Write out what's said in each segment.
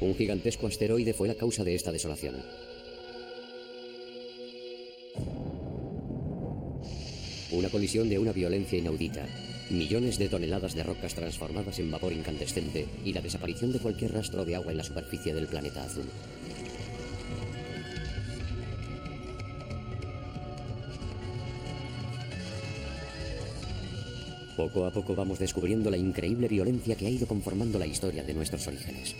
Un gigantesco asteroide fue la causa de esta desolación. Una colisión de una violencia inaudita, millones de toneladas de rocas transformadas en vapor incandescente y la desaparición de cualquier rastro de agua en la superficie del planeta azul. Poco a poco vamos descubriendo la increíble violencia que ha ido conformando la historia de nuestros orígenes.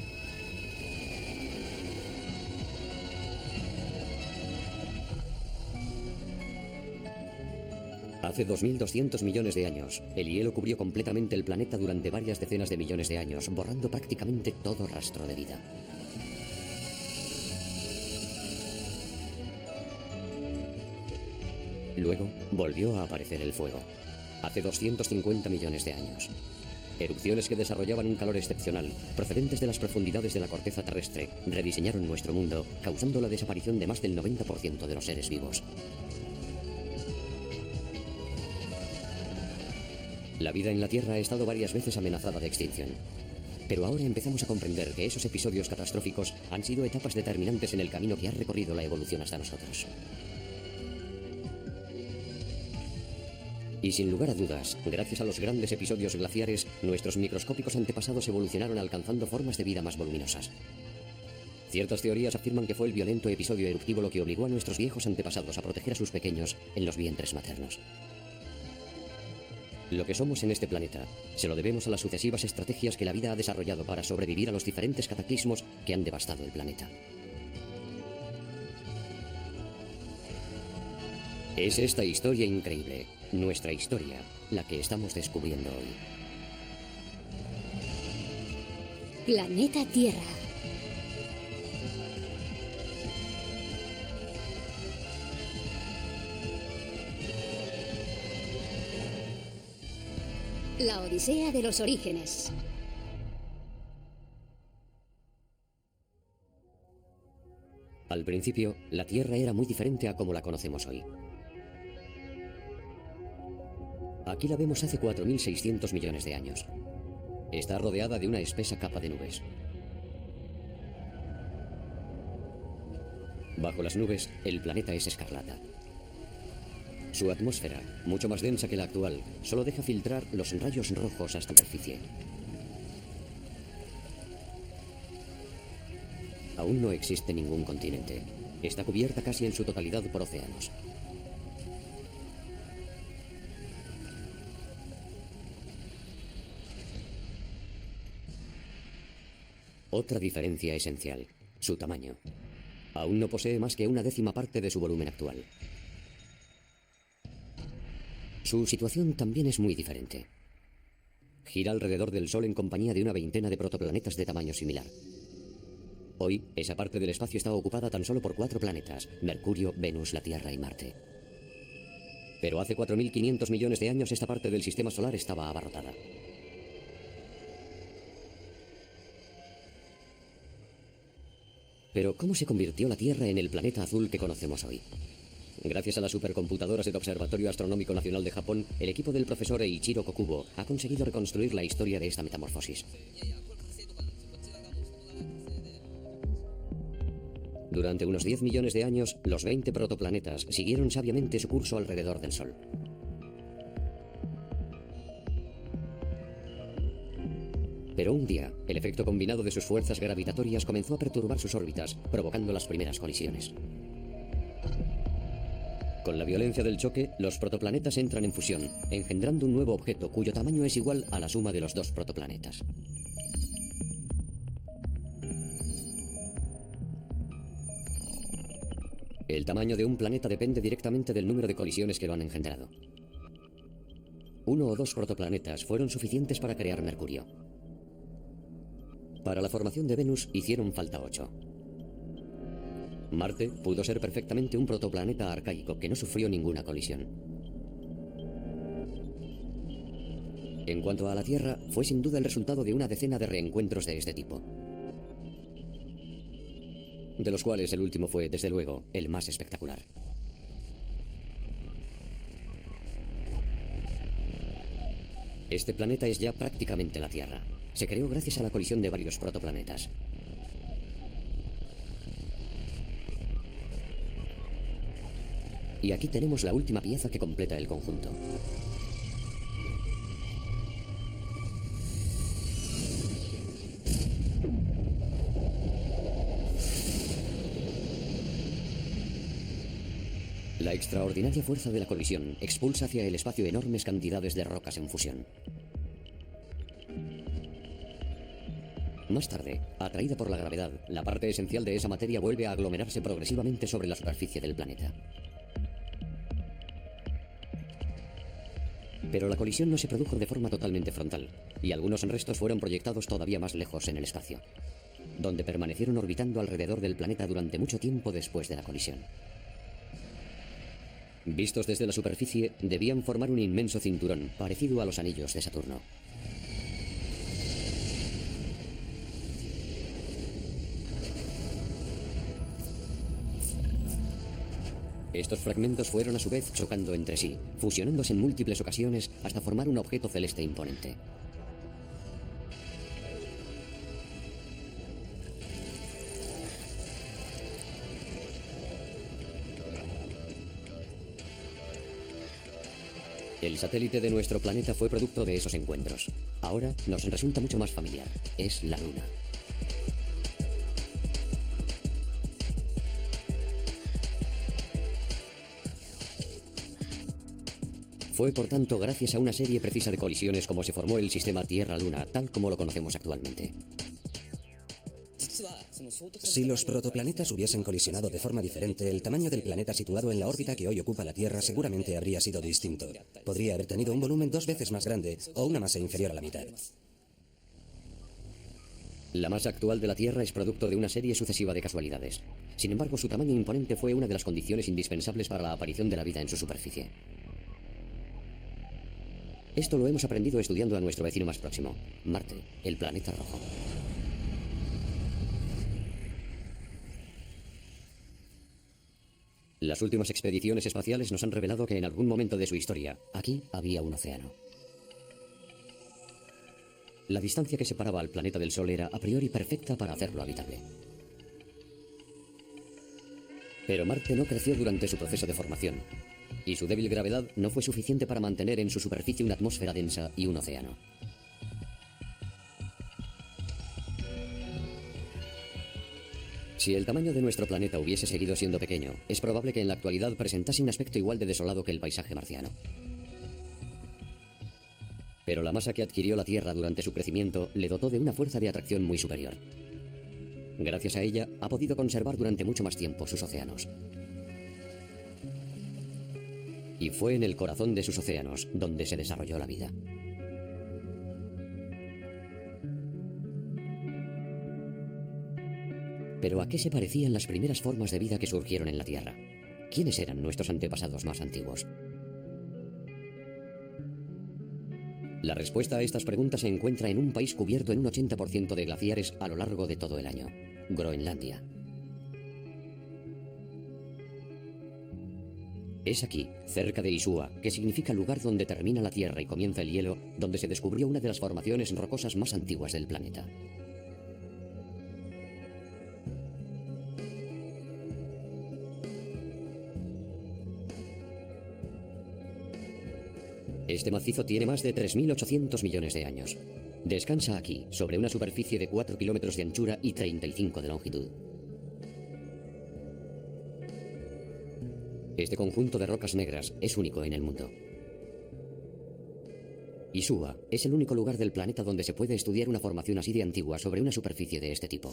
Hace 2.200 millones de años, el hielo cubrió completamente el planeta durante varias decenas de millones de años, borrando prácticamente todo rastro de vida. Luego, volvió a aparecer el fuego, hace 250 millones de años. Erupciones que desarrollaban un calor excepcional, procedentes de las profundidades de la corteza terrestre, rediseñaron nuestro mundo, causando la desaparición de más del 90% de los seres vivos. La vida en la Tierra ha estado varias veces amenazada de extinción. Pero ahora empezamos a comprender que esos episodios catastróficos han sido etapas determinantes en el camino que ha recorrido la evolución hasta nosotros. Y sin lugar a dudas, gracias a los grandes episodios glaciares, nuestros microscópicos antepasados evolucionaron alcanzando formas de vida más voluminosas. Ciertas teorías afirman que fue el violento episodio eruptivo lo que obligó a nuestros viejos antepasados a proteger a sus pequeños en los vientres maternos. Lo que somos en este planeta se lo debemos a las sucesivas estrategias que la vida ha desarrollado para sobrevivir a los diferentes cataclismos que han devastado el planeta. Es esta historia increíble, nuestra historia, la que estamos descubriendo hoy. Planeta Tierra. La Odisea de los Orígenes. Al principio, la Tierra era muy diferente a como la conocemos hoy. Aquí la vemos hace 4.600 millones de años. Está rodeada de una espesa capa de nubes. Bajo las nubes, el planeta es escarlata. Su atmósfera, mucho más densa que la actual, solo deja filtrar los rayos rojos hasta la superficie. Aún no existe ningún continente. Está cubierta casi en su totalidad por océanos. Otra diferencia esencial, su tamaño. Aún no posee más que una décima parte de su volumen actual. Su situación también es muy diferente. Gira alrededor del Sol en compañía de una veintena de protoplanetas de tamaño similar. Hoy, esa parte del espacio está ocupada tan solo por 4 planetas: Mercurio, Venus, la Tierra y Marte. Pero hace 4.500 millones de años esta parte del sistema solar estaba abarrotada. Pero, ¿cómo se convirtió la Tierra en el planeta azul que conocemos hoy? Gracias a las supercomputadoras del Observatorio Astronómico Nacional de Japón, el equipo del profesor Eiichiro Kokubo ha conseguido reconstruir la historia de esta metamorfosis. Durante unos 10 millones de años, los 20 protoplanetas siguieron sabiamente su curso alrededor del Sol. Pero un día, el efecto combinado de sus fuerzas gravitatorias comenzó a perturbar sus órbitas, provocando las primeras colisiones. Con la violencia del choque, los protoplanetas entran en fusión, engendrando un nuevo objeto cuyo tamaño es igual a la suma de los 2 protoplanetas. El tamaño de un planeta depende directamente del número de colisiones que lo han engendrado. 1 o 2 protoplanetas fueron suficientes para crear Mercurio. Para la formación de Venus hicieron falta 8. Marte pudo ser perfectamente un protoplaneta arcaico que no sufrió ninguna colisión. En cuanto a la Tierra, fue sin duda el resultado de una decena de reencuentros de este tipo, de los cuales el último fue, desde luego, el más espectacular. Este planeta es ya prácticamente la Tierra. Se creó gracias a la colisión de varios protoplanetas. Y aquí tenemos la última pieza que completa el conjunto. La extraordinaria fuerza de la colisión expulsa hacia el espacio enormes cantidades de rocas en fusión. Más tarde, atraída por la gravedad, la parte esencial de esa materia vuelve a aglomerarse progresivamente sobre la superficie del planeta. Pero la colisión no se produjo de forma totalmente frontal, y algunos restos fueron proyectados todavía más lejos en el espacio, donde permanecieron orbitando alrededor del planeta durante mucho tiempo después de la colisión. Vistos desde la superficie, debían formar un inmenso cinturón, parecido a los anillos de Saturno. Estos fragmentos fueron a su vez chocando entre sí, fusionándose en múltiples ocasiones hasta formar un objeto celeste imponente. El satélite de nuestro planeta fue producto de esos encuentros. Ahora nos resulta mucho más familiar. Es la Luna. Fue, por tanto, gracias a una serie precisa de colisiones como se formó el sistema Tierra-Luna, tal como lo conocemos actualmente. Si los protoplanetas hubiesen colisionado de forma diferente, el tamaño del planeta situado en la órbita que hoy ocupa la Tierra seguramente habría sido distinto. Podría haber tenido un volumen 2 veces más grande o una masa inferior a la mitad. La masa actual de la Tierra es producto de una serie sucesiva de casualidades. Sin embargo, su tamaño imponente fue una de las condiciones indispensables para la aparición de la vida en su superficie. Esto lo hemos aprendido estudiando a nuestro vecino más próximo, Marte, el planeta rojo. Las últimas expediciones espaciales nos han revelado que en algún momento de su historia, aquí había un océano. La distancia que separaba al planeta del Sol era a priori perfecta para hacerlo habitable. Pero Marte no creció durante su proceso de formación, y su débil gravedad no fue suficiente para mantener en su superficie una atmósfera densa y un océano. Si el tamaño de nuestro planeta hubiese seguido siendo pequeño, es probable que en la actualidad presentase un aspecto igual de desolado que el paisaje marciano. Pero la masa que adquirió la Tierra durante su crecimiento le dotó de una fuerza de atracción muy superior. Gracias a ella, ha podido conservar durante mucho más tiempo sus océanos. Y fue en el corazón de sus océanos donde se desarrolló la vida. Pero ¿a qué se parecían las primeras formas de vida que surgieron en la Tierra? ¿Quiénes eran nuestros antepasados más antiguos? La respuesta a estas preguntas se encuentra en un país cubierto en un 80% de glaciares a lo largo de todo el año: Groenlandia. Es aquí, cerca de Isua, que significa lugar donde termina la Tierra y comienza el hielo, donde se descubrió una de las formaciones rocosas más antiguas del planeta. Este macizo tiene más de 3.800 millones de años. Descansa aquí, sobre una superficie de 4 kilómetros de anchura y 35 de longitud. Este conjunto de rocas negras es único en el mundo. Isua es el único lugar del planeta donde se puede estudiar una formación así de antigua sobre una superficie de este tipo.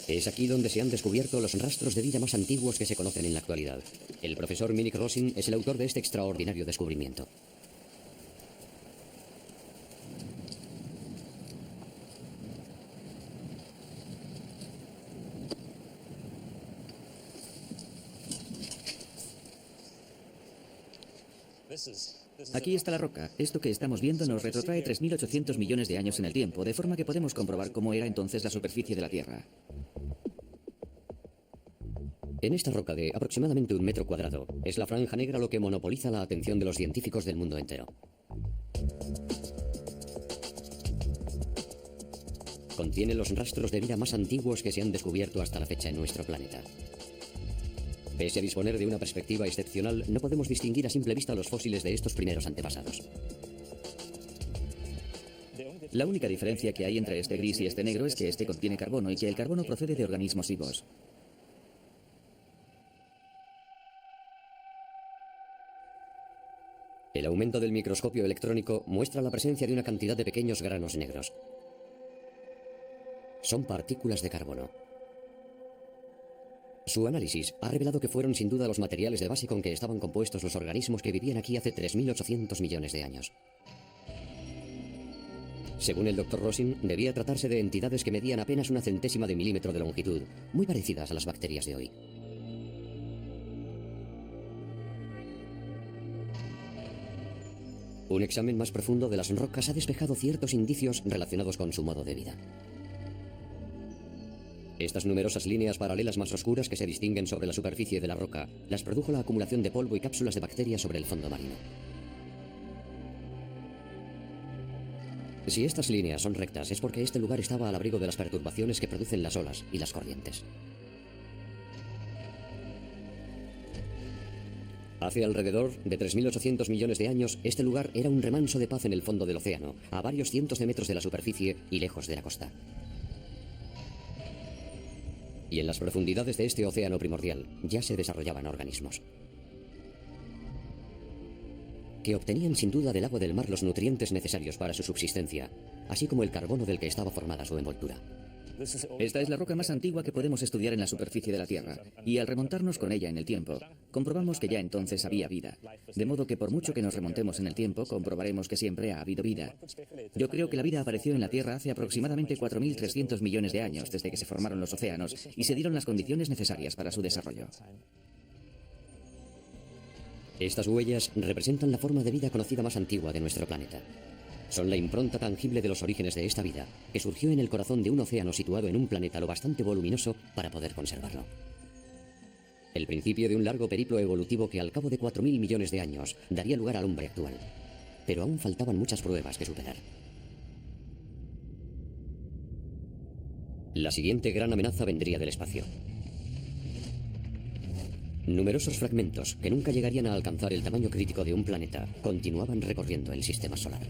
Es aquí donde se han descubierto los rastros de vida más antiguos que se conocen en la actualidad. El profesor Minik Rosing es el autor de este extraordinario descubrimiento. Aquí está la roca. Esto que estamos viendo nos retrotrae 3.800 millones de años en el tiempo, de forma que podemos comprobar cómo era entonces la superficie de la Tierra. En esta roca de aproximadamente 1 metro cuadrado, es la franja negra lo que monopoliza la atención de los científicos del mundo entero. Contiene los rastros de vida más antiguos que se han descubierto hasta la fecha en nuestro planeta. Pese a disponer de una perspectiva excepcional, no podemos distinguir a simple vista los fósiles de estos primeros antepasados. La única diferencia que hay entre este gris y este negro es que este contiene carbono y que el carbono procede de organismos vivos. El aumento del microscopio electrónico muestra la presencia de una cantidad de pequeños granos negros. Son partículas de carbono. Su análisis ha revelado que fueron sin duda los materiales de base con que estaban compuestos los organismos que vivían aquí hace 3.800 millones de años. Según el Dr. Rosin, debía tratarse de entidades que medían apenas una centésima de milímetro de longitud, muy parecidas a las bacterias de hoy. Un examen más profundo de las rocas ha despejado ciertos indicios relacionados con su modo de vida. Estas numerosas líneas paralelas más oscuras que se distinguen sobre la superficie de la roca las produjo la acumulación de polvo y cápsulas de bacterias sobre el fondo marino. Si estas líneas son rectas es porque este lugar estaba al abrigo de las perturbaciones que producen las olas y las corrientes. Hace alrededor de 3.800 millones de años, este lugar era un remanso de paz en el fondo del océano, a varios cientos de metros de la superficie y lejos de la costa. Y en las profundidades de este océano primordial ya se desarrollaban organismos que obtenían sin duda del agua del mar los nutrientes necesarios para su subsistencia, así como el carbono del que estaba formada su envoltura. Esta es la roca más antigua que podemos estudiar en la superficie de la Tierra, y al remontarnos con ella en el tiempo, comprobamos que ya entonces había vida. De modo que por mucho que nos remontemos en el tiempo, comprobaremos que siempre ha habido vida. Yo creo que la vida apareció en la Tierra hace aproximadamente 4.300 millones de años, desde que se formaron los océanos y se dieron las condiciones necesarias para su desarrollo. Estas huellas representan la forma de vida conocida más antigua de nuestro planeta. Son la impronta tangible de los orígenes de esta vida, que surgió en el corazón de un océano situado en un planeta lo bastante voluminoso para poder conservarlo. El principio de un largo periplo evolutivo que al cabo de 4.000 millones de años daría lugar al hombre actual. Pero aún faltaban muchas pruebas que superar. La siguiente gran amenaza vendría del espacio. Numerosos fragmentos, que nunca llegarían a alcanzar el tamaño crítico de un planeta, continuaban recorriendo el sistema solar.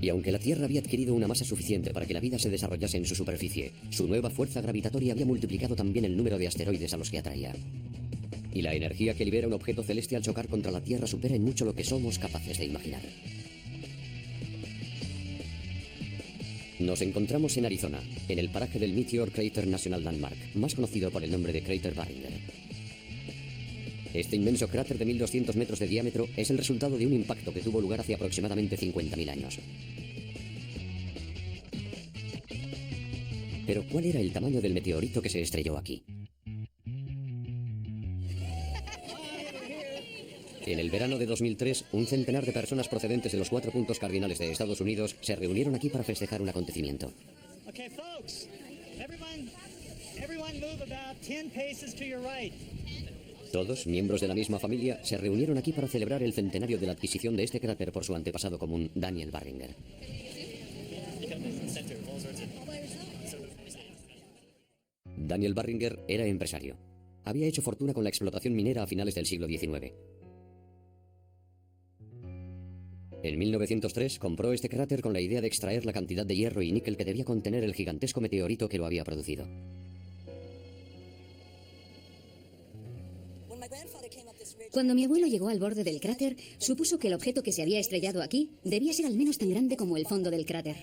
Y aunque la Tierra había adquirido una masa suficiente para que la vida se desarrollase en su superficie, su nueva fuerza gravitatoria había multiplicado también el número de asteroides a los que atraía. Y la energía que libera un objeto celeste al chocar contra la Tierra supera en mucho lo que somos capaces de imaginar. Nos encontramos en Arizona, en el paraje del Meteor Crater National Landmark, más conocido por el nombre de Crater Barringer. Este inmenso cráter de 1.200 metros de diámetro es el resultado de un impacto que tuvo lugar hace aproximadamente 50.000 años. Pero ¿cuál era el tamaño del meteorito que se estrelló aquí? En el verano de 2003, un centenar de personas procedentes de los 4 puntos cardinales de Estados Unidos se reunieron aquí para festejar un acontecimiento. Todos, miembros de la misma familia, se reunieron aquí para celebrar el centenario de la adquisición de este cráter por su antepasado común, Daniel Barringer. Daniel Barringer era empresario. Había hecho fortuna con la explotación minera a finales del siglo XIX. En 1903 compró este cráter con la idea de extraer la cantidad de hierro y níquel que debía contener el gigantesco meteorito que lo había producido. Cuando mi abuelo llegó al borde del cráter, supuso que el objeto que se había estrellado aquí debía ser al menos tan grande como el fondo del cráter.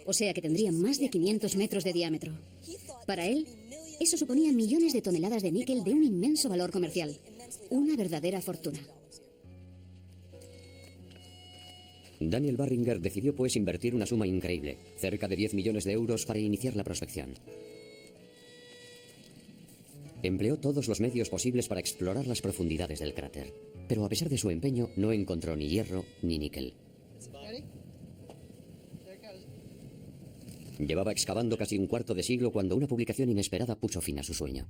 O sea que tendría más de 500 metros de diámetro. Para él, eso suponía millones de toneladas de níquel de un inmenso valor comercial. Una verdadera fortuna. Daniel Barringer decidió pues invertir una suma increíble, cerca de 10 millones de euros, para iniciar la prospección. Empleó todos los medios posibles para explorar las profundidades del cráter, pero a pesar de su empeño no encontró ni hierro ni níquel. Llevaba excavando casi un cuarto de siglo cuando una publicación inesperada puso fin a su sueño.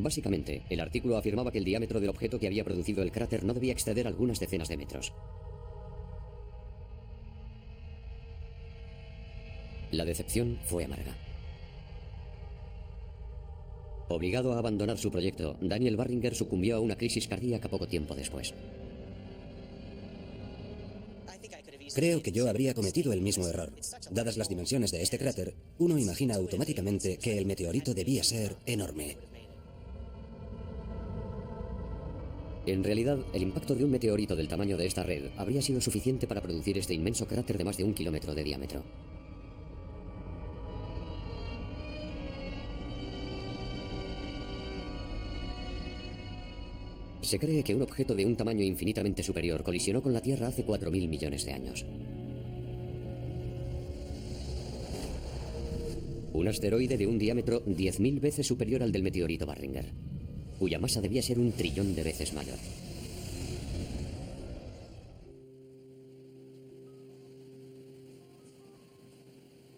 Básicamente, el artículo afirmaba que el diámetro del objeto que había producido el cráter no debía exceder algunas decenas de metros. La decepción fue amarga. Obligado a abandonar su proyecto, Daniel Barringer sucumbió a una crisis cardíaca poco tiempo después. Creo que yo habría cometido el mismo error. Dadas las dimensiones de este cráter, uno imagina automáticamente que el meteorito debía ser enorme. En realidad, el impacto de un meteorito del tamaño de esta red habría sido suficiente para producir este inmenso cráter de más de 1 kilómetro de diámetro. Se cree que un objeto de un tamaño infinitamente superior colisionó con la Tierra hace 4.000 millones de años. Un asteroide de un diámetro 10.000 veces superior al del meteorito Barringer, cuya masa debía ser 1 trillón de veces mayor.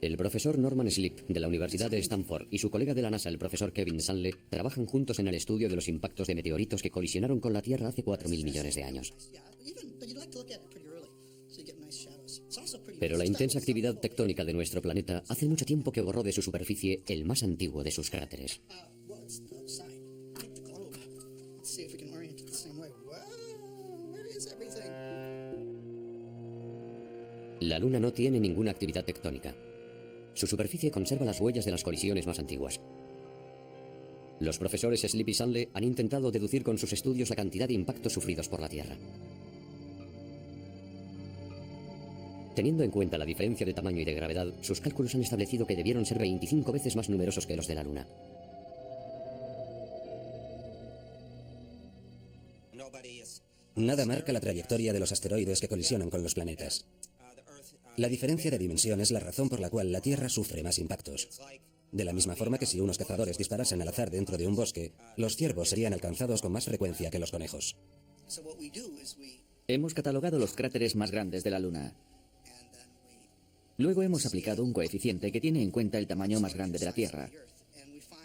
El profesor Norman Sleep, de la Universidad de Stanford, y su colega de la NASA, el profesor Kevin Stanley, trabajan juntos en el estudio de los impactos de meteoritos que colisionaron con la Tierra hace 4.000 millones de años. Pero la intensa actividad tectónica de nuestro planeta hace mucho tiempo que borró de su superficie el más antiguo de sus cráteres. La Luna no tiene ninguna actividad tectónica. Su superficie conserva las huellas de las colisiones más antiguas. Los profesores Sleep y Stanley han intentado deducir con sus estudios la cantidad de impactos sufridos por la Tierra. Teniendo en cuenta la diferencia de tamaño y de gravedad, sus cálculos han establecido que debieron ser 25 veces más numerosos que los de la Luna. Nada marca la trayectoria de los asteroides que colisionan con los planetas. La diferencia de dimensión es la razón por la cual la Tierra sufre más impactos. De la misma forma que si unos cazadores disparasen al azar dentro de un bosque, los ciervos serían alcanzados con más frecuencia que los conejos. Hemos catalogado los cráteres más grandes de la Luna. Luego hemos aplicado un coeficiente que tiene en cuenta el tamaño más grande de la Tierra.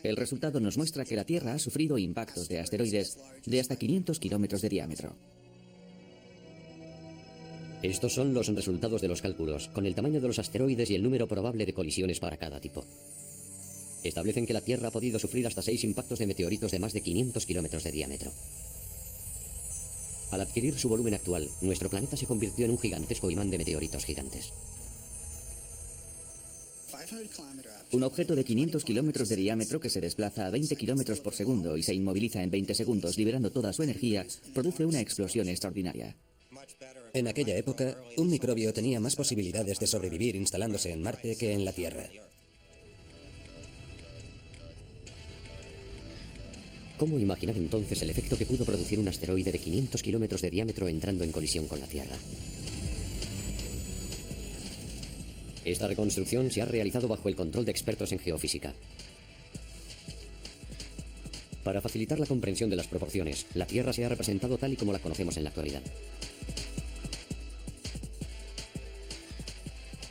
El resultado nos muestra que la Tierra ha sufrido impactos de asteroides de hasta 500 kilómetros de diámetro. Estos son los resultados de los cálculos, con el tamaño de los asteroides y el número probable de colisiones para cada tipo. Establecen que la Tierra ha podido sufrir hasta 6 impactos de meteoritos de más de 500 kilómetros de diámetro. Al adquirir su volumen actual, nuestro planeta se convirtió en un gigantesco imán de meteoritos gigantes. Un objeto de 500 kilómetros de diámetro que se desplaza a 20 kilómetros por segundo y se inmoviliza en 20 segundos liberando toda su energía, produce una explosión extraordinaria. En aquella época, un microbio tenía más posibilidades de sobrevivir instalándose en Marte que en la Tierra. ¿Cómo imaginar entonces el efecto que pudo producir un asteroide de 500 kilómetros de diámetro entrando en colisión con la Tierra? Esta reconstrucción se ha realizado bajo el control de expertos en geofísica. Para facilitar la comprensión de las proporciones, la Tierra se ha representado tal y como la conocemos en la actualidad.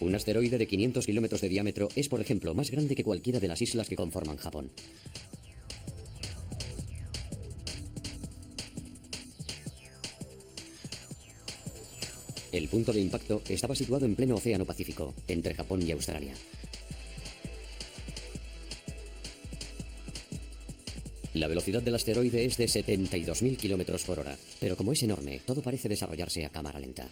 Un asteroide de 500 kilómetros de diámetro es, por ejemplo, más grande que cualquiera de las islas que conforman Japón. El punto de impacto estaba situado en pleno Océano Pacífico, entre Japón y Australia. La velocidad del asteroide es de 72.000 kilómetros por hora, pero como es enorme, todo parece desarrollarse a cámara lenta.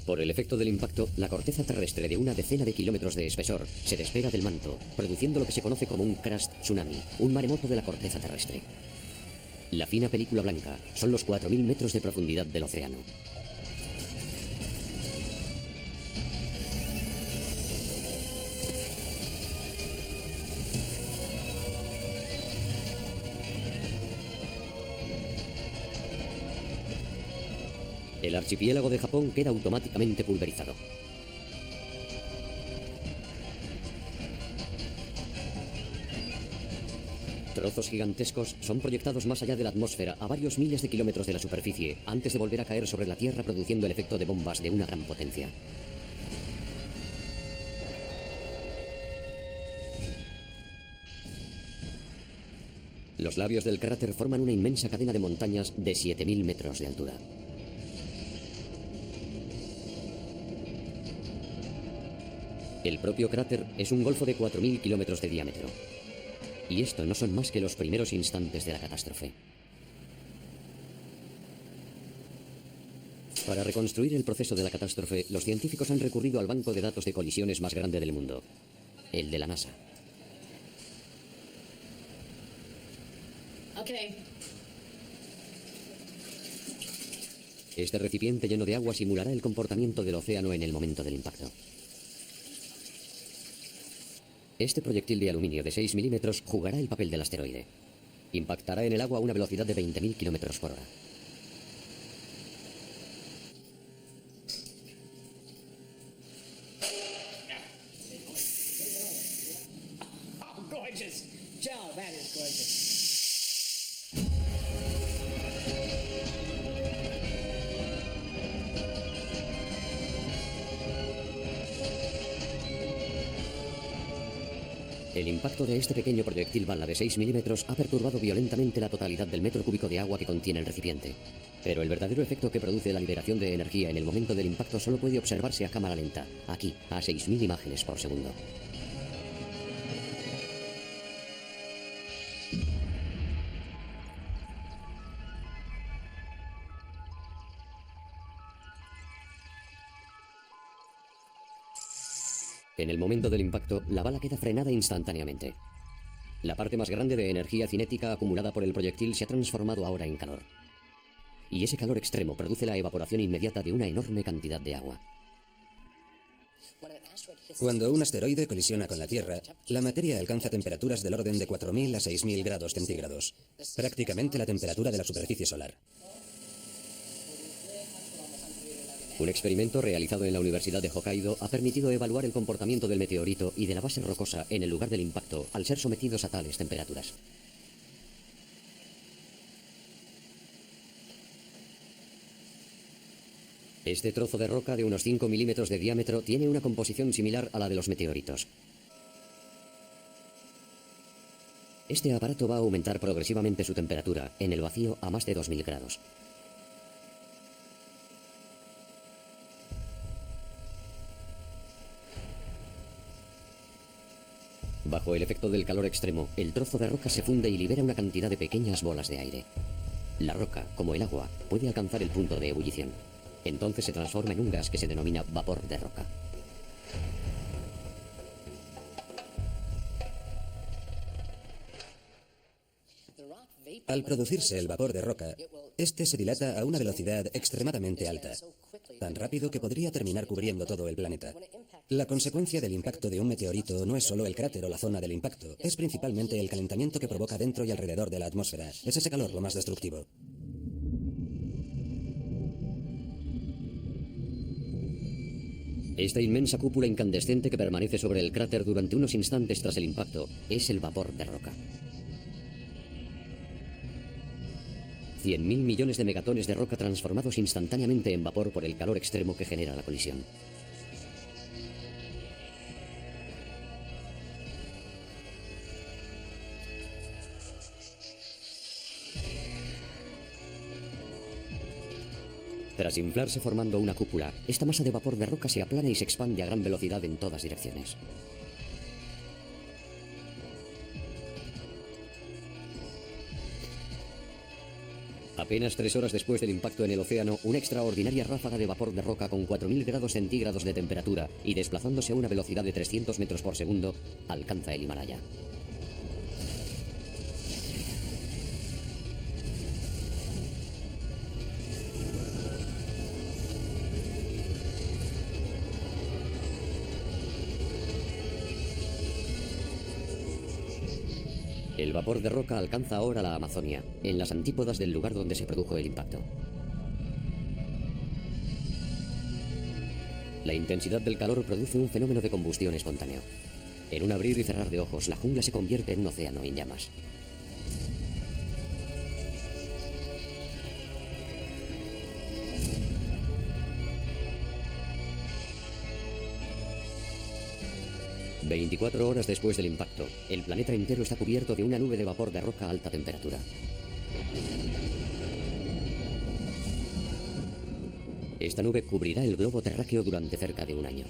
Por el efecto del impacto, la corteza terrestre de una decena de kilómetros de espesor se despega del manto, produciendo lo que se conoce como un crust tsunami, un maremoto de la corteza terrestre. La fina película blanca son los 4.000 metros de profundidad del océano. El archipiélago de Japón queda automáticamente pulverizado. Trozos gigantescos son proyectados más allá de la atmósfera a varios miles de kilómetros de la superficie, antes de volver a caer sobre la Tierra produciendo el efecto de bombas de una gran potencia. Los labios del cráter forman una inmensa cadena de montañas de 7.000 metros de altura. El propio cráter es un golfo de 4.000 kilómetros de diámetro. Y esto no son más que los primeros instantes de la catástrofe. Para reconstruir el proceso de la catástrofe, los científicos han recurrido al banco de datos de colisiones más grande del mundo, el de la NASA. Este recipiente lleno de agua simulará el comportamiento del océano en el momento del impacto. Este proyectil de aluminio de 6 milímetros jugará el papel del asteroide. Impactará en el agua a una velocidad de 20.000 kilómetros por hora. El impacto de este pequeño proyectil bala de 6 milímetros ha perturbado violentamente la totalidad del metro cúbico de agua que contiene el recipiente. Pero el verdadero efecto que produce la liberación de energía en el momento del impacto solo puede observarse a cámara lenta, aquí, a 6.000 imágenes por segundo. En el momento del impacto, la bala queda frenada instantáneamente. La parte más grande de energía cinética acumulada por el proyectil se ha transformado ahora en calor. Y ese calor extremo produce la evaporación inmediata de una enorme cantidad de agua. Cuando un asteroide colisiona con la Tierra, la materia alcanza temperaturas del orden de 4.000 a 6.000 grados centígrados, prácticamente la temperatura de la superficie solar. Un experimento realizado en la Universidad de Hokkaido ha permitido evaluar el comportamiento del meteorito y de la base rocosa en el lugar del impacto al ser sometidos a tales temperaturas. Este trozo de roca de unos 5 milímetros de diámetro tiene una composición similar a la de los meteoritos. Este aparato va a aumentar progresivamente su temperatura en el vacío a más de 2.000 grados. Bajo el efecto del calor extremo, el trozo de roca se funde y libera una cantidad de pequeñas bolas de aire. La roca, como el agua, puede alcanzar el punto de ebullición. Entonces se transforma en un gas que se denomina vapor de roca. Al producirse el vapor de roca, este se dilata a una velocidad extremadamente alta, tan rápido que podría terminar cubriendo todo el planeta. La consecuencia del impacto de un meteorito no es solo el cráter o la zona del impacto, es principalmente el calentamiento que provoca dentro y alrededor de la atmósfera. Es ese calor lo más destructivo. Esta inmensa cúpula incandescente que permanece sobre el cráter durante unos instantes tras el impacto es el vapor de roca. 100.000 millones de megatones de roca transformados instantáneamente en vapor por el calor extremo que genera la colisión. Tras inflarse formando una cúpula, esta masa de vapor de roca se aplana y se expande a gran velocidad en todas direcciones. Apenas 3 horas después del impacto en el océano, una extraordinaria ráfaga de vapor de roca con 4.000 grados centígrados de temperatura y desplazándose a una velocidad de 300 metros por segundo, alcanza el Himalaya. El vapor de roca alcanza ahora la Amazonia, en las antípodas del lugar donde se produjo el impacto. La intensidad del calor produce un fenómeno de combustión espontáneo. En un abrir y cerrar de ojos, la jungla se convierte en un océano en llamas. 24 horas después del impacto, el planeta entero está cubierto de una nube de vapor de roca a alta temperatura. Esta nube cubrirá el globo terráqueo durante cerca de un año.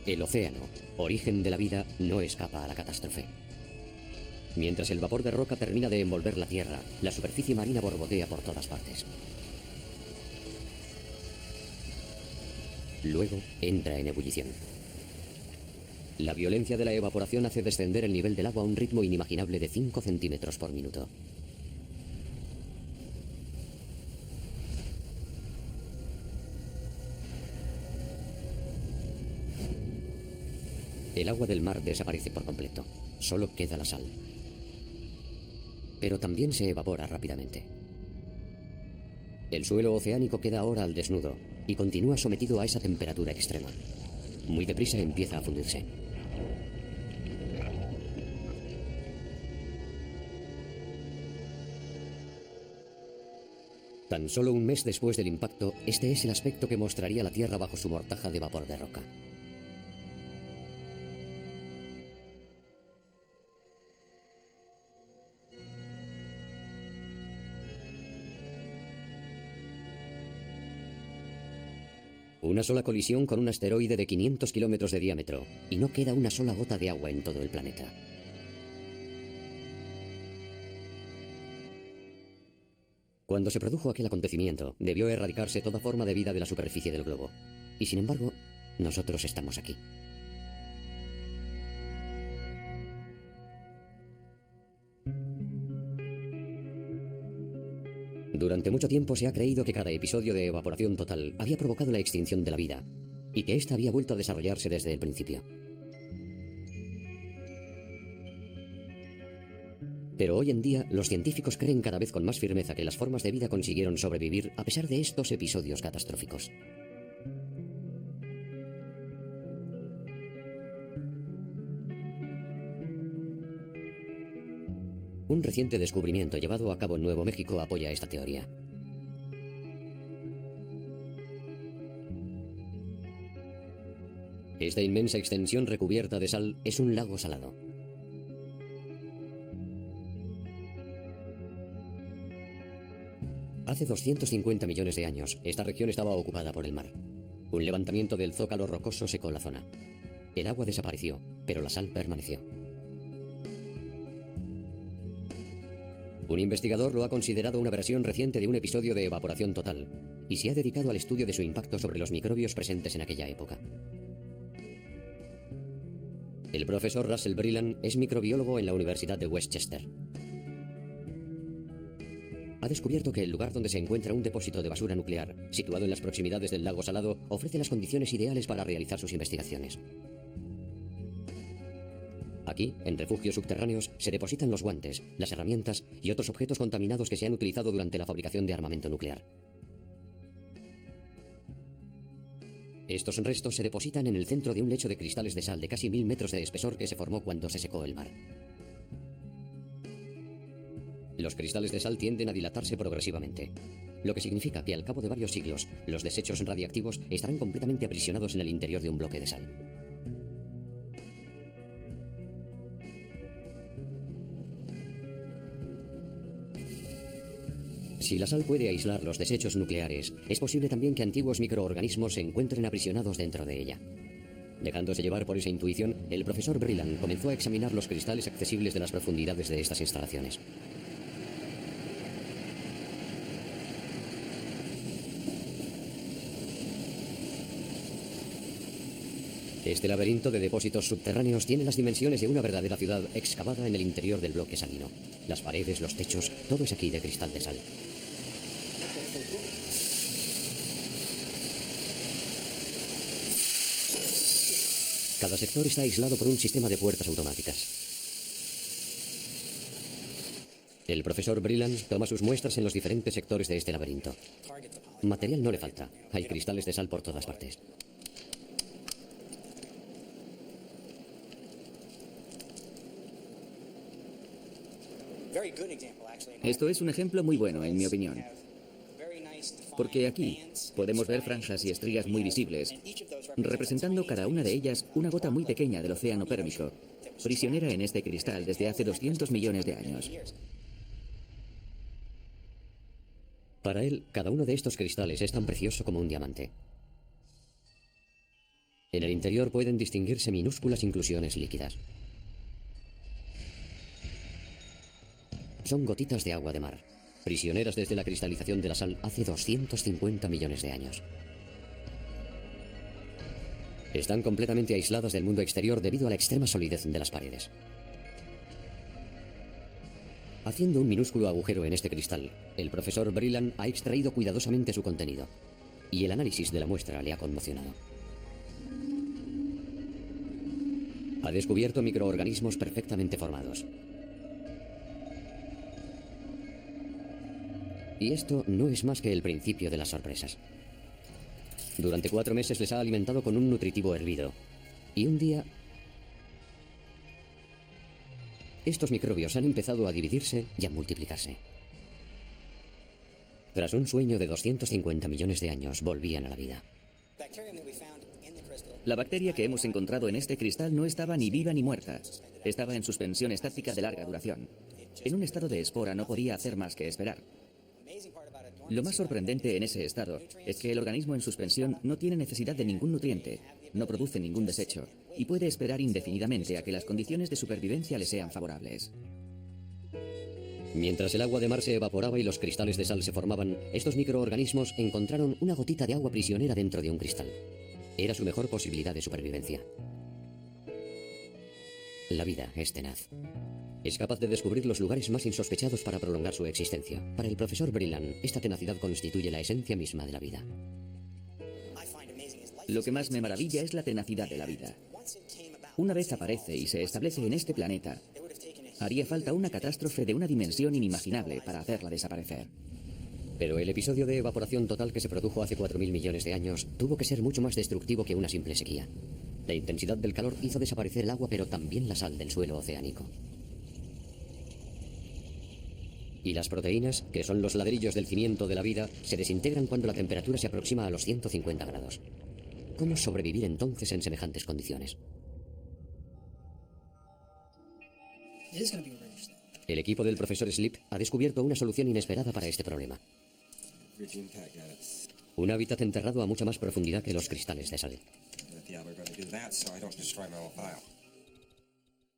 El océano, origen de la vida, no escapa a la catástrofe. Mientras el vapor de roca termina de envolver la Tierra, la superficie marina borbodea por todas partes. Luego entra en ebullición. La violencia de la evaporación hace descender el nivel del agua a un ritmo inimaginable de 5 centímetros por minuto. El agua del mar desaparece por completo. Solo queda la sal. Pero también se evapora rápidamente. El suelo oceánico queda ahora al desnudo y continúa sometido a esa temperatura extrema. Muy deprisa empieza a fundirse. Tan solo un mes después del impacto, este es el aspecto que mostraría la Tierra bajo su mortaja de vapor de roca. Una sola colisión con un asteroide de 500 kilómetros de diámetro, y no queda una sola gota de agua en todo el planeta. Cuando se produjo aquel acontecimiento, debió erradicarse toda forma de vida de la superficie del globo. Y sin embargo, nosotros estamos aquí. Durante mucho tiempo se ha creído que cada episodio de evaporación total había provocado la extinción de la vida, y que ésta había vuelto a desarrollarse desde el principio. Pero hoy en día, los científicos creen cada vez con más firmeza que las formas de vida consiguieron sobrevivir a pesar de estos episodios catastróficos. Un reciente descubrimiento llevado a cabo en Nuevo México apoya esta teoría. Esta inmensa extensión recubierta de sal es un lago salado. Hace 250 millones de años, esta región estaba ocupada por el mar. Un levantamiento del zócalo rocoso secó la zona. El agua desapareció, pero la sal permaneció. Un investigador lo ha considerado una versión reciente de un episodio de evaporación total, y se ha dedicado al estudio de su impacto sobre los microbios presentes en aquella época. El profesor Russell Brilland es microbiólogo en la Universidad de Westchester. Ha descubierto que el lugar donde se encuentra un depósito de basura nuclear, situado en las proximidades del lago salado, ofrece las condiciones ideales para realizar sus investigaciones. Aquí, en refugios subterráneos, se depositan los guantes, las herramientas y otros objetos contaminados que se han utilizado durante la fabricación de armamento nuclear. Estos restos se depositan en el centro de un lecho de cristales de sal de casi 1000 metros de espesor que se formó cuando se secó el mar. Los cristales de sal tienden a dilatarse progresivamente, lo que significa que al cabo de varios siglos, los desechos radiactivos estarán completamente aprisionados en el interior de un bloque de sal. Si la sal puede aislar los desechos nucleares, es posible también que antiguos microorganismos se encuentren aprisionados dentro de ella. Dejándose llevar por esa intuición, el profesor Brilland comenzó a examinar los cristales accesibles de las profundidades de estas instalaciones. Este laberinto de depósitos subterráneos tiene las dimensiones de una verdadera ciudad excavada en el interior del bloque salino. Las paredes, los techos, todo es aquí de cristal de sal. Cada sector está aislado por un sistema de puertas automáticas. El profesor Brilland toma sus muestras en los diferentes sectores de este laberinto. Material no le falta. Hay cristales de sal por todas partes. Esto es un ejemplo muy bueno, en mi opinión. Porque aquí podemos ver franjas y estrías muy visibles, representando cada una de ellas una gota muy pequeña del océano Pérmico, prisionera en este cristal desde hace 200 millones de años. Para él, cada uno de estos cristales es tan precioso como un diamante. En el interior pueden distinguirse minúsculas inclusiones líquidas. Son gotitas de agua de mar, prisioneras desde la cristalización de la sal hace 250 millones de años. Están completamente aisladas del mundo exterior debido a la extrema solidez de las paredes. Haciendo un minúsculo agujero en este cristal, el profesor Brilland ha extraído cuidadosamente su contenido, y el análisis de la muestra le ha conmocionado. Ha descubierto microorganismos perfectamente formados. Y esto no es más que el principio de las sorpresas. Durante 4 meses les ha alimentado con un nutritivo hervido. Y un día, estos microbios han empezado a dividirse y a multiplicarse. Tras un sueño de 250 millones de años, volvían a la vida. La bacteria que hemos encontrado en este cristal no estaba ni viva ni muerta. Estaba en suspensión estática de larga duración. En un estado de espora no podía hacer más que esperar. Lo más sorprendente en ese estado es que el organismo en suspensión no tiene necesidad de ningún nutriente, no produce ningún desecho y puede esperar indefinidamente a que las condiciones de supervivencia le sean favorables. Mientras el agua de mar se evaporaba y los cristales de sal se formaban, estos microorganismos encontraron una gotita de agua prisionera dentro de un cristal. Era su mejor posibilidad de supervivencia. La vida es tenaz. Es capaz de descubrir los lugares más insospechados para prolongar su existencia. Para el profesor Brilland, esta tenacidad constituye la esencia misma de la vida. Lo que más me maravilla es la tenacidad de la vida. Una vez aparece y se establece en este planeta, haría falta una catástrofe de una dimensión inimaginable para hacerla desaparecer. Pero el episodio de evaporación total que se produjo hace 4.000 millones de años tuvo que ser mucho más destructivo que una simple sequía. La intensidad del calor hizo desaparecer el agua, pero también la sal del suelo oceánico. Y las proteínas, que son los ladrillos del cimiento de la vida, se desintegran cuando la temperatura se aproxima a los 150 grados. ¿Cómo sobrevivir entonces en semejantes condiciones? El equipo del profesor Slip ha descubierto una solución inesperada para este problema. Un hábitat enterrado a mucha más profundidad que los cristales de sal.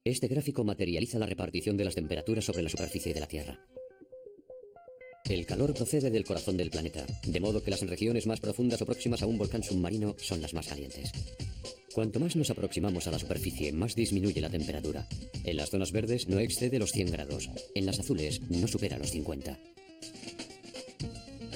Este gráfico materializa la repartición de las temperaturas sobre la superficie de la Tierra. El calor procede del corazón del planeta, de modo que las regiones más profundas o próximas a un volcán submarino son las más calientes. Cuanto más nos aproximamos a la superficie, más disminuye la temperatura. En las zonas verdes no excede los 100 grados, en las azules no supera los 50.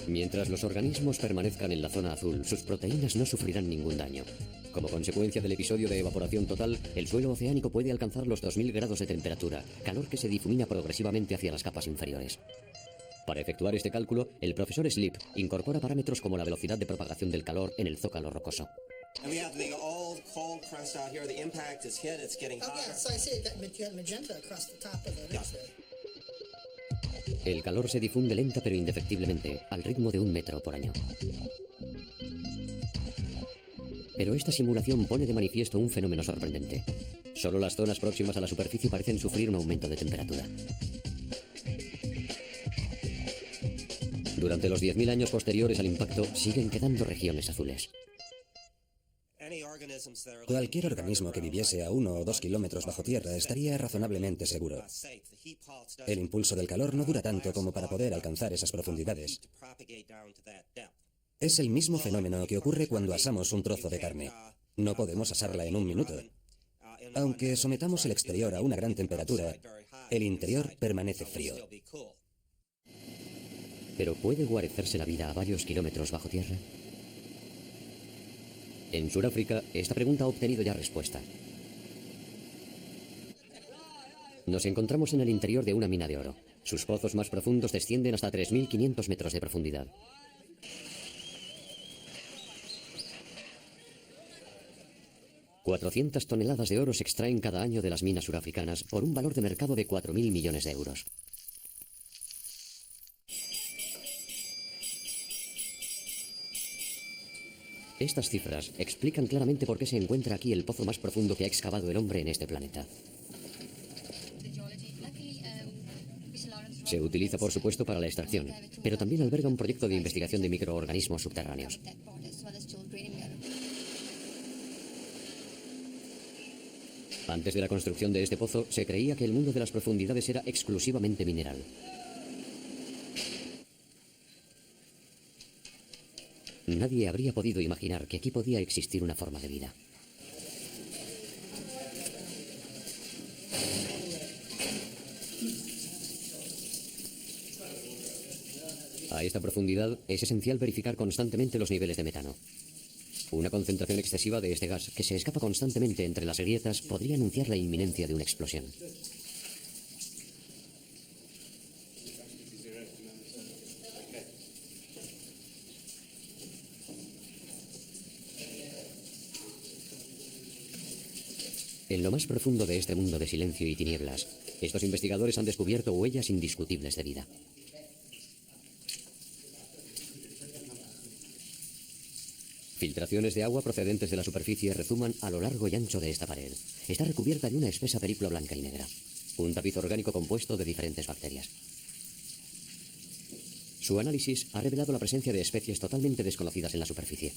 Mientras los organismos permanezcan en la zona azul, sus proteínas no sufrirán ningún daño. Como consecuencia del episodio de evaporación total, el suelo oceánico puede alcanzar los 2000 grados de temperatura, calor que se difumina progresivamente hacia las capas inferiores. Para efectuar este cálculo, el profesor Slip incorpora parámetros como la velocidad de propagación del calor en el zócalo rocoso. El calor se difunde lenta pero indefectiblemente, al ritmo de 1 metro por año. Pero esta simulación pone de manifiesto un fenómeno sorprendente. Solo las zonas próximas a la superficie parecen sufrir un aumento de temperatura. Durante los 10.000 años posteriores al impacto, siguen quedando regiones azules. Cualquier organismo que viviese a 1 o 2 kilómetros bajo tierra estaría razonablemente seguro. El impulso del calor no dura tanto como para poder alcanzar esas profundidades. Es el mismo fenómeno que ocurre cuando asamos un trozo de carne. No podemos asarla en 1 minuto. Aunque sometamos el exterior a una gran temperatura, el interior permanece frío. ¿Pero puede guarecerse la vida a varios kilómetros bajo tierra? En Sudáfrica, esta pregunta ha obtenido ya respuesta. Nos encontramos en el interior de una mina de oro. Sus pozos más profundos descienden hasta 3.500 metros de profundidad. $400 toneladas de oro se extraen cada año de las minas surafricanas por un valor de mercado de 4.000 millones de euros. Estas cifras explican claramente por qué se encuentra aquí el pozo más profundo que ha excavado el hombre en este planeta. Se utiliza, por supuesto, para la extracción, pero también alberga un proyecto de investigación de microorganismos subterráneos. Antes de la construcción de este pozo, se creía que el mundo de las profundidades era exclusivamente mineral. Nadie habría podido imaginar que aquí podía existir una forma de vida. A esta profundidad es esencial verificar constantemente los niveles de metano. Una concentración excesiva de este gas, que se escapa constantemente entre las grietas, podría anunciar la inminencia de una explosión. En lo más profundo de este mundo de silencio y tinieblas, estos investigadores han descubierto huellas indiscutibles de vida. Filtraciones de agua procedentes de la superficie rezuman a lo largo y ancho de esta pared. Está recubierta de una espesa película blanca y negra, un tapiz orgánico compuesto de diferentes bacterias. Su análisis ha revelado la presencia de especies totalmente desconocidas en la superficie.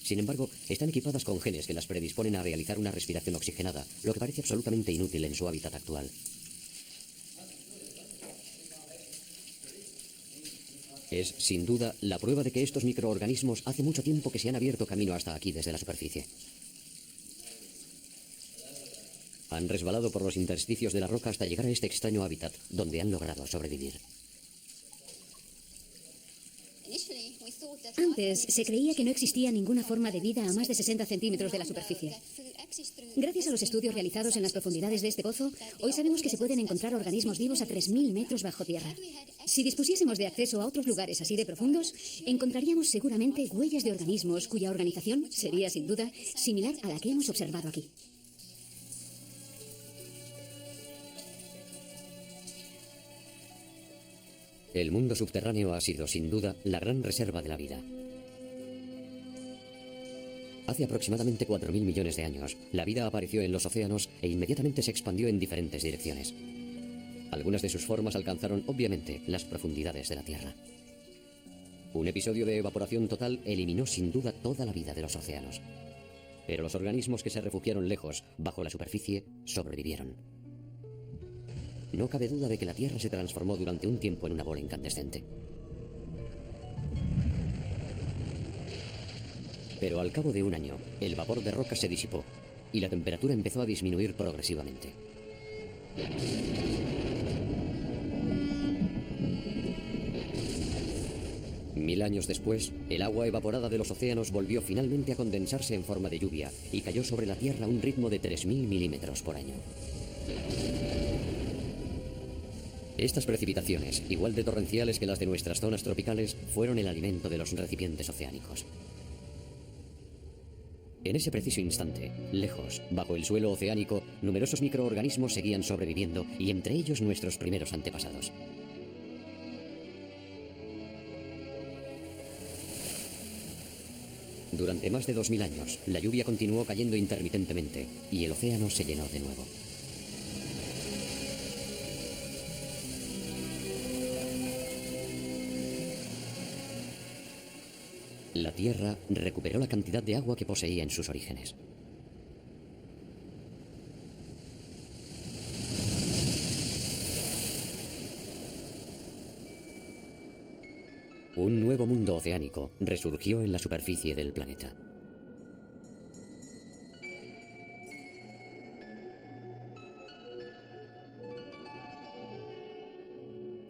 Sin embargo, están equipadas con genes que las predisponen a realizar una respiración oxigenada, lo que parece absolutamente inútil en su hábitat actual. Es, sin duda, la prueba de que estos microorganismos hace mucho tiempo que se han abierto camino hasta aquí desde la superficie. Han resbalado por los intersticios de la roca hasta llegar a este extraño hábitat, donde han logrado sobrevivir. Antes se creía que no existía ninguna forma de vida a más de 60 centímetros de la superficie. Gracias a los estudios realizados en las profundidades de este pozo, hoy sabemos que se pueden encontrar organismos vivos a 3.000 metros bajo tierra. Si dispusiésemos de acceso a otros lugares así de profundos, encontraríamos seguramente huellas de organismos cuya organización sería, sin duda, similar a la que hemos observado aquí. El mundo subterráneo ha sido, sin duda, la gran reserva de la vida. Hace aproximadamente 4.000 millones de años, la vida apareció en los océanos e inmediatamente se expandió en diferentes direcciones. Algunas de sus formas alcanzaron, obviamente, las profundidades de la Tierra. Un episodio de evaporación total eliminó, sin duda, toda la vida de los océanos. Pero los organismos que se refugiaron lejos, bajo la superficie, sobrevivieron. No cabe duda de que la Tierra se transformó durante un tiempo en una bola incandescente. Pero al cabo de un año, el vapor de roca se disipó y la temperatura empezó a disminuir progresivamente. Mil años después, el agua evaporada de los océanos volvió finalmente a condensarse en forma de lluvia y cayó sobre la Tierra a un ritmo de 3.000 milímetros por año. Estas precipitaciones, igual de torrenciales que las de nuestras zonas tropicales, fueron el alimento de los recipientes oceánicos. En ese preciso instante, lejos, bajo el suelo oceánico, numerosos microorganismos seguían sobreviviendo, y entre ellos nuestros primeros antepasados. Durante más de 2.000 años, la lluvia continuó cayendo intermitentemente, y el océano se llenó de nuevo. La Tierra recuperó la cantidad de agua que poseía en sus orígenes. Un nuevo mundo oceánico resurgió en la superficie del planeta.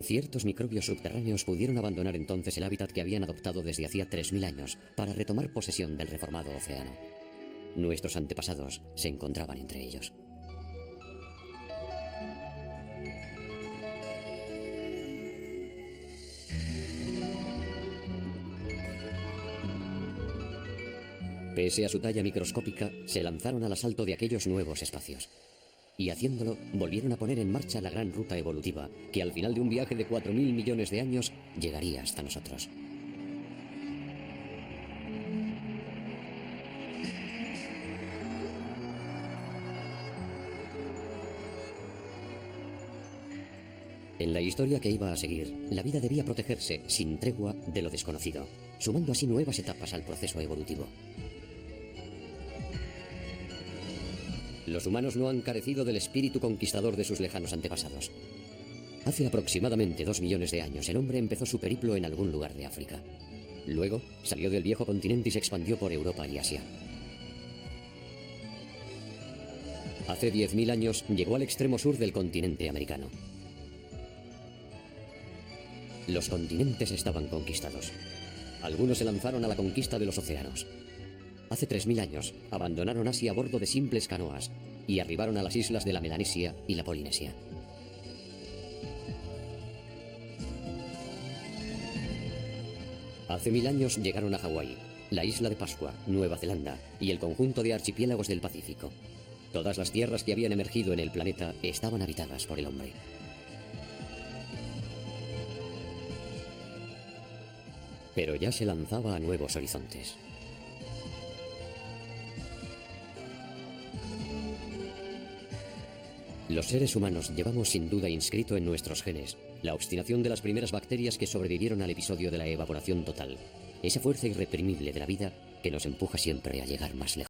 Ciertos microbios subterráneos pudieron abandonar entonces el hábitat que habían adoptado desde hacía 3.000 años para retomar posesión del reformado océano. Nuestros antepasados se encontraban entre ellos. Pese a su talla microscópica, se lanzaron al asalto de aquellos nuevos espacios. Y haciéndolo, volvieron a poner en marcha la gran ruta evolutiva, que al final de un viaje de 4.000 millones de años, llegaría hasta nosotros. En la historia que iba a seguir, la vida debía protegerse sin tregua de lo desconocido, sumando así nuevas etapas al proceso evolutivo. Los humanos no han carecido del espíritu conquistador de sus lejanos antepasados. Hace aproximadamente 2 millones de años, el hombre empezó su periplo en algún lugar de África. Luego, salió del viejo continente y se expandió por Europa y Asia. Hace 10.000 años, llegó al extremo sur del continente americano. Los continentes estaban conquistados. Algunos se lanzaron a la conquista de los océanos. Hace 3.000 años, abandonaron Asia a bordo de simples canoas y arribaron a las islas de la Melanesia y la Polinesia. Hace 1000 años llegaron a Hawái, la isla de Pascua, Nueva Zelanda y el conjunto de archipiélagos del Pacífico. Todas las tierras que habían emergido en el planeta estaban habitadas por el hombre. Pero ya se lanzaba a nuevos horizontes. Los seres humanos llevamos sin duda inscrito en nuestros genes la obstinación de las primeras bacterias que sobrevivieron al episodio de la evaporación total, esa fuerza irreprimible de la vida que nos empuja siempre a llegar más lejos.